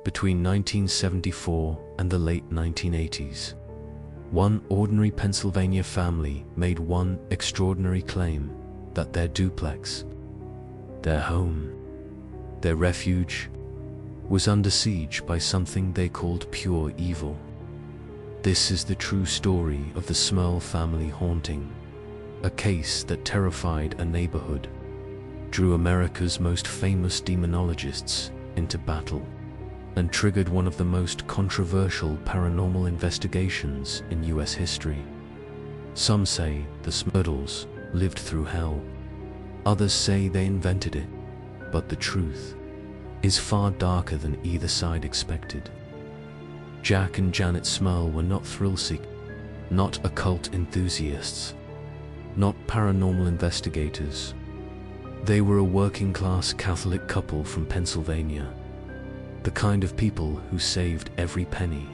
between 1974 and the late 1980s. One ordinary Pennsylvania family made one extraordinary claim that their duplex, their home, their refuge, was under siege by something they called pure evil. This is the true story of the Smurl Family Haunting, a case that terrified a neighborhood, drew America's most famous demonologists into battle, and triggered one of the most controversial paranormal investigations in US history. Some say the Smurls lived through hell. Others say they invented it, but the truth is far darker than either side expected. Jack and Janet Smurl were not thrill-seekers, not occult enthusiasts, not paranormal investigators. They were a working-class Catholic couple from Pennsylvania, the kind of people who saved every penny,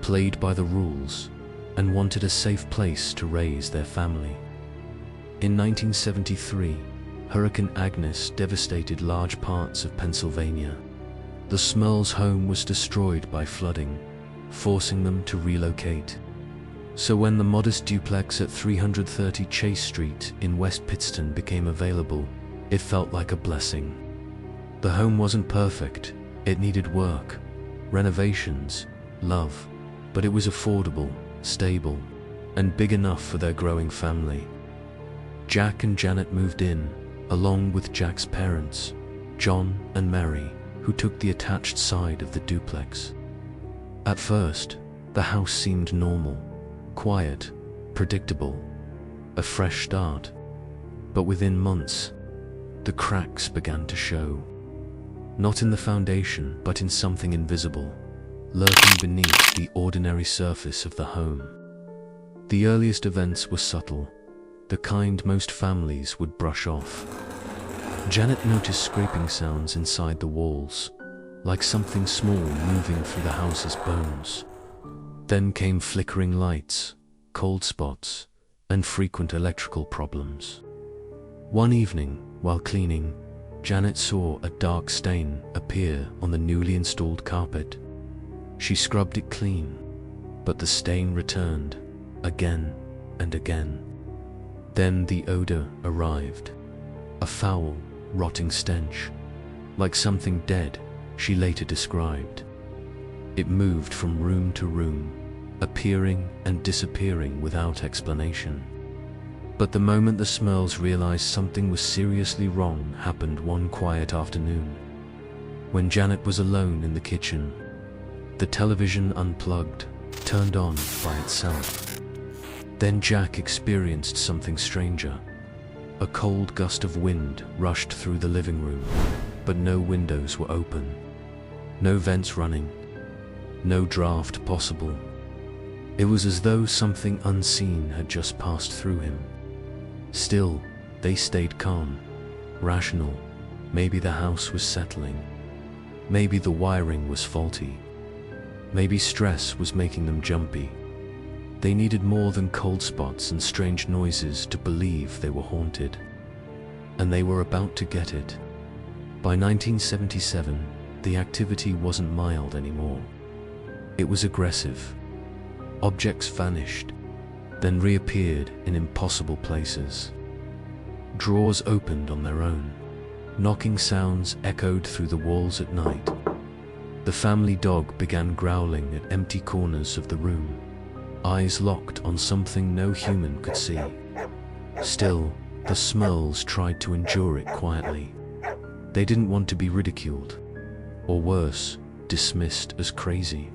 played by the rules, and wanted a safe place to raise their family. In 1973, Hurricane Agnes devastated large parts of Pennsylvania. The Smurls' home was destroyed by flooding, forcing them to relocate. So when the modest duplex at 330 Chase Street in West Pittston became available, it felt like a blessing. The home wasn't perfect, it needed work, renovations, love, but it was affordable, stable, and big enough for their growing family. Jack and Janet moved in, along with Jack's parents, John and Mary, who took the attached side of the duplex. At first, the house seemed normal, quiet, predictable, a fresh start. But within months, the cracks began to show. Not in the foundation, but in something invisible, lurking beneath the ordinary surface of the home. The earliest events were subtle, the kind most families would brush off. Janet noticed scraping sounds inside the walls, like something small moving through the house's bones. Then came flickering lights, cold spots, and frequent electrical problems. One evening, while cleaning, Janet saw a dark stain appear on the newly installed carpet. She scrubbed it clean, but the stain returned, again and again. Then the odor arrived, a foul, rotting stench, like something dead, she later described. It moved from room to room, appearing and disappearing without explanation. But the moment the Smurls realized something was seriously wrong happened one quiet afternoon. When Janet was alone in the kitchen, the television unplugged, turned on by itself. Then Jack experienced something stranger. A cold gust of wind rushed through the living room, but no windows were open, no vents running, no draft possible. It was as though something unseen had just passed through him. Still, they stayed calm, rational. Maybe the house was settling. Maybe the wiring was faulty. Maybe stress was making them jumpy. They needed more than cold spots and strange noises to believe they were haunted. And they were about to get it. By 1977, the activity wasn't mild anymore. It was aggressive. Objects vanished, then reappeared in impossible places. Drawers opened on their own. Knocking sounds echoed through the walls at night. The family dog began growling at empty corners of the room, eyes locked on something no human could see. Still, the Smurls tried to endure it quietly. They didn't want to be ridiculed, or worse, dismissed as crazy.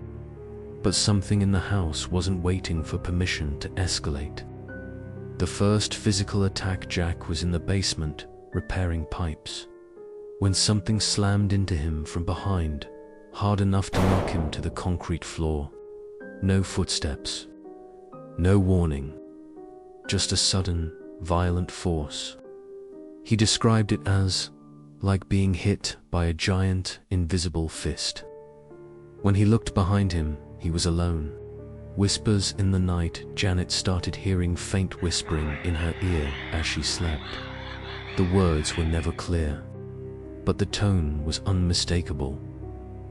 But something in the house wasn't waiting for permission to escalate. The first physical attack, Jack was in the basement, repairing pipes, when something slammed into him from behind, hard enough to knock him to the concrete floor. No footsteps, no warning, just a sudden, violent force. He described it as like being hit by a giant, invisible fist. When he looked behind him, he was alone. Whispers in the night. Janet started hearing faint whispering in her ear as she slept. The words were never clear, but the tone was unmistakable.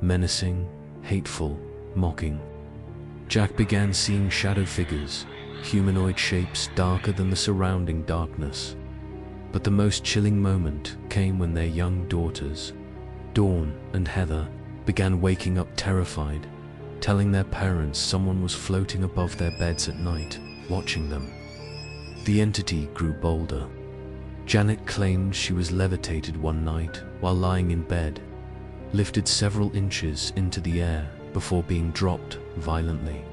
menacing, hateful, mocking. Jack began seeing shadow figures, humanoid shapes darker than the surrounding darkness. But the most chilling moment came when their young daughters, Dawn and Heather, began waking up terrified, telling their parents someone was floating above their beds at night, watching them. The entity grew bolder. Janet claimed she was levitated one night while lying in bed, lifted several inches into the air before being dropped violently.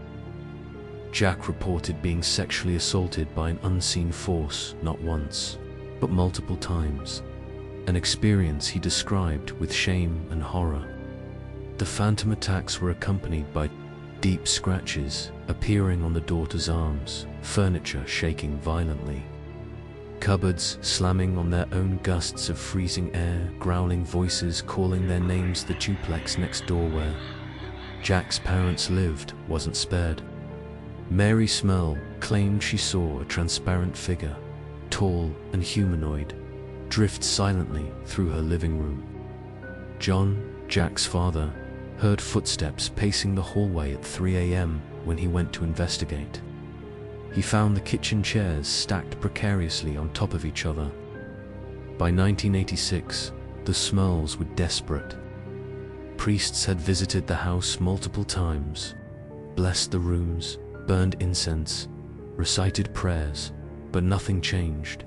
Jack reported being sexually assaulted by an unseen force not once, but multiple times, an experience he described with shame and horror. The phantom attacks were accompanied by deep scratches appearing on the daughter's arms, furniture shaking violently, cupboards slamming on their own, gusts of freezing air, growling voices calling their names. The duplex next door where Jack's parents lived wasn't spared. Mary Smurl claimed she saw a transparent figure, tall and humanoid, drift silently through her living room. John, Jack's father, heard footsteps pacing the hallway at 3 a.m. when he went to investigate. He found the kitchen chairs stacked precariously on top of each other. By 1986, the Smurls were desperate. Priests had visited the house multiple times, blessed the rooms, burned incense, recited prayers, but nothing changed.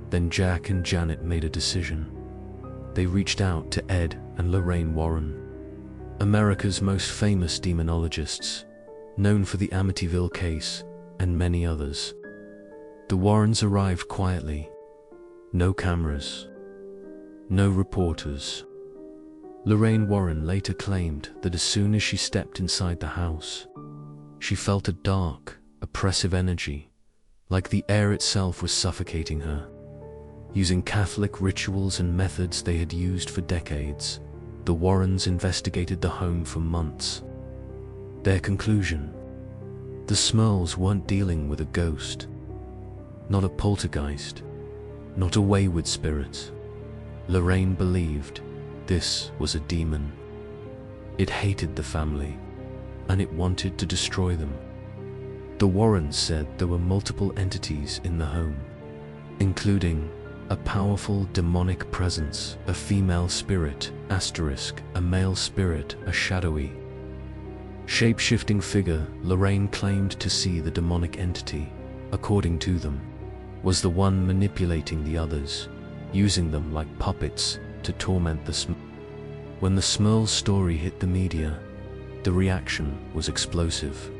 Then Jack and Janet made a decision. They reached out to Ed and Lorraine Warren, America's most famous demonologists, known for the Amityville case and many others. The Warrens arrived quietly. No cameras, no reporters. Lorraine Warren later claimed that as soon as she stepped inside the house, she felt a dark, oppressive energy, like the air itself was suffocating her. Using Catholic rituals and methods they had used for decades, the Warrens investigated the home for months. Their conclusion: the Smurls weren't dealing with a ghost, not a poltergeist, not a wayward spirit. Lorraine believed this was a demon. It hated the family, and it wanted to destroy them. The Warrens said there were multiple entities in the home, including a powerful demonic presence, a female spirit, *, a male spirit, a shadowy, shape-shifting figure. Lorraine claimed to see the demonic entity, according to them, was the one manipulating the others, using them like puppets to torment the Smurls. When the Smurl story hit the media, the reaction was explosive.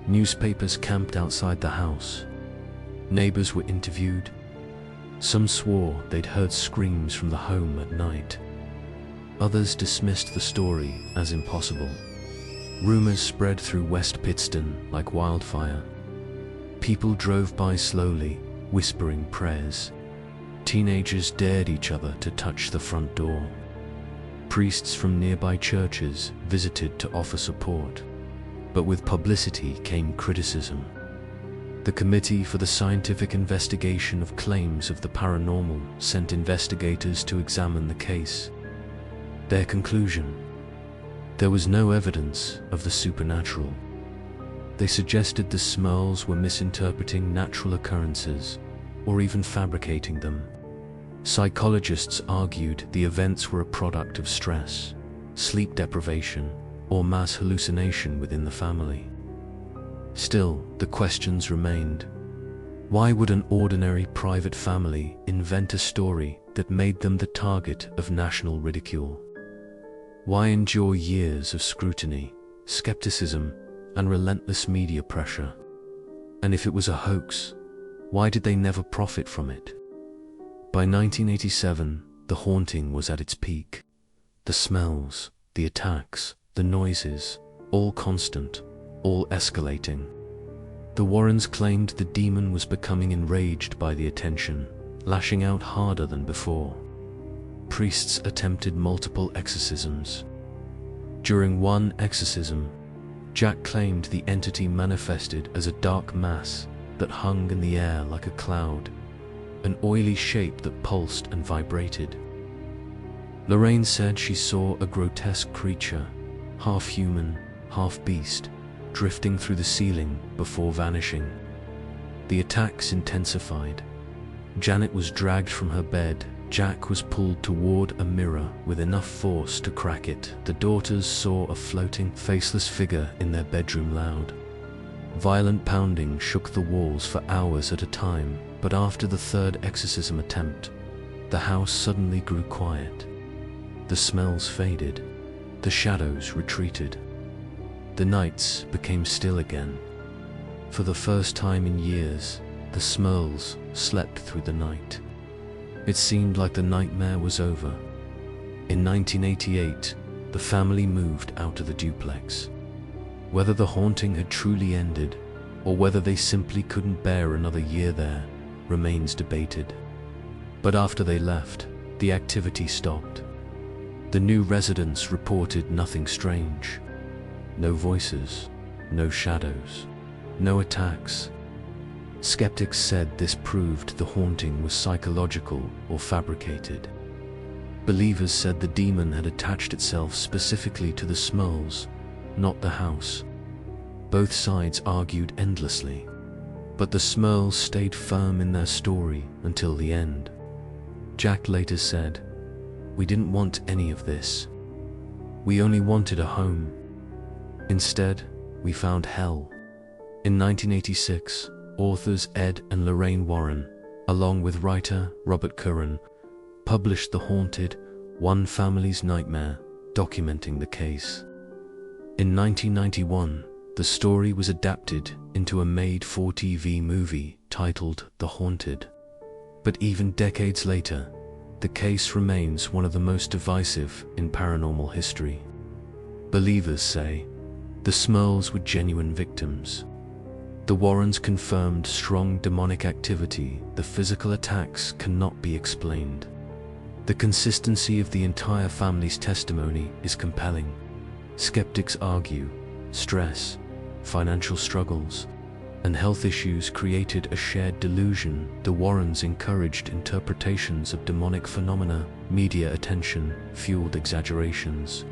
Newspapers camped outside the house. Neighbors were interviewed. Some swore they'd heard screams from the home at night. Others dismissed the story as impossible. Rumors spread through West Pittston like wildfire. People drove by slowly, whispering prayers. Teenagers dared each other to touch the front door. Priests from nearby churches visited to offer support. But with publicity came criticism. The Committee for the Scientific Investigation of Claims of the Paranormal sent investigators to examine the case. Their conclusion: there was no evidence of the supernatural. They suggested the Smurls were misinterpreting natural occurrences, or even fabricating them. Psychologists argued the events were a product of stress, sleep deprivation, or mass hallucination within the family. Still, the questions remained. Why would an ordinary private family invent a story that made them the target of national ridicule? Why endure years of scrutiny, skepticism, and relentless media pressure? And if it was a hoax, why did they never profit from it? By 1987, the haunting was at its peak. The smells, the attacks, the noises, all constant, all escalating. The Warrens claimed the demon was becoming enraged by the attention, lashing out harder than before. Priests attempted multiple exorcisms. During one exorcism, Jack claimed the entity manifested as a dark mass that hung in the air like a cloud, an oily shape that pulsed and vibrated. Lorraine said she saw a grotesque creature, half human, half beast, drifting through the ceiling before vanishing. The attacks intensified. Janet was dragged from her bed. Jack was pulled toward a mirror with enough force to crack it. The daughters saw a floating, faceless figure in their bedroom loud. Violent pounding shook the walls for hours at a time, but after the third exorcism attempt, the house suddenly grew quiet. The smells faded. The shadows retreated. The nights became still again. For the first time in years, the Smurls slept through the night. It seemed like the nightmare was over. In 1988, the family moved out of the duplex. Whether the haunting had truly ended, or whether they simply couldn't bear another year there, remains debated. But after they left, the activity stopped. The new residents reported nothing strange. No voices, no shadows, no attacks. Skeptics said this proved the haunting was psychological or fabricated. Believers said the demon had attached itself specifically to the Smurls, not the house. Both sides argued endlessly, but the Smurls stayed firm in their story until the end. Jack later said, "We didn't want any of this. We only wanted a home. Instead, we found hell." In 1986, authors Ed and Lorraine Warren, along with writer Robert Curran, published The Haunted: One Family's Nightmare, documenting the case. In 1991, the story was adapted into a made-for-TV movie titled The Haunted. But even decades later, the case remains one of the most divisive in paranormal history. Believers say the Smurls were genuine victims. The Warrens confirmed strong demonic activity. The physical attacks cannot be explained. The consistency of the entire family's testimony is compelling. Skeptics argue stress, financial struggles, and health issues created a shared delusion. The Warrens encouraged interpretations of demonic phenomena. Media attention fueled exaggerations.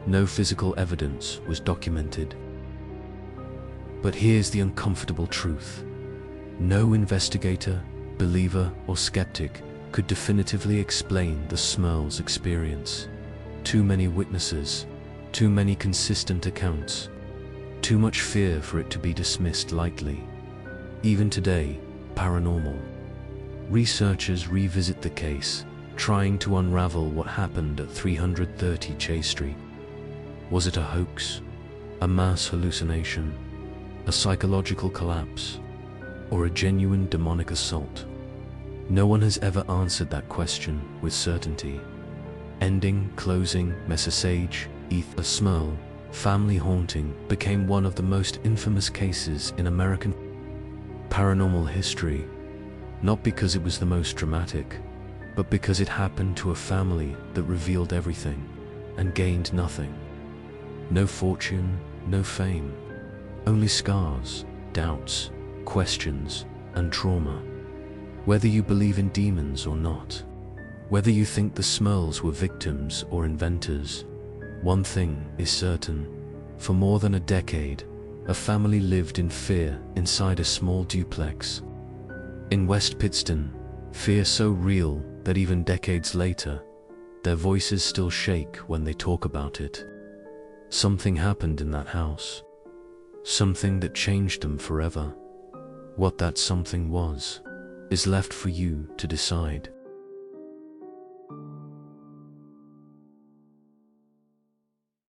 No physical evidence was documented. But here's the uncomfortable truth. No investigator, believer, or skeptic could definitively explain the Smurls' experience. Too many witnesses, too many consistent accounts, too much fear for it to be dismissed lightly. Even today, paranormal researchers revisit the case, trying to unravel what happened at 330 Chase Street. Was it a hoax, a mass hallucination, a psychological collapse, or a genuine demonic assault? No one has ever answered that question with certainty. Ending, closing, message, the Smurl Family Haunting became one of the most infamous cases in American paranormal history, not because it was the most dramatic, but because it happened to a family that revealed everything and gained nothing. No fortune, no fame, only scars, doubts, questions, and trauma. Whether you believe in demons or not, whether you think the Smurls were victims or inventors, one thing is certain. For more than a decade, a family lived in fear inside a small duplex. In West Pittston, fear so real that even decades later, their voices still shake when they talk about it. Something happened in that house. Something that changed them forever. What that something was, is left for you to decide.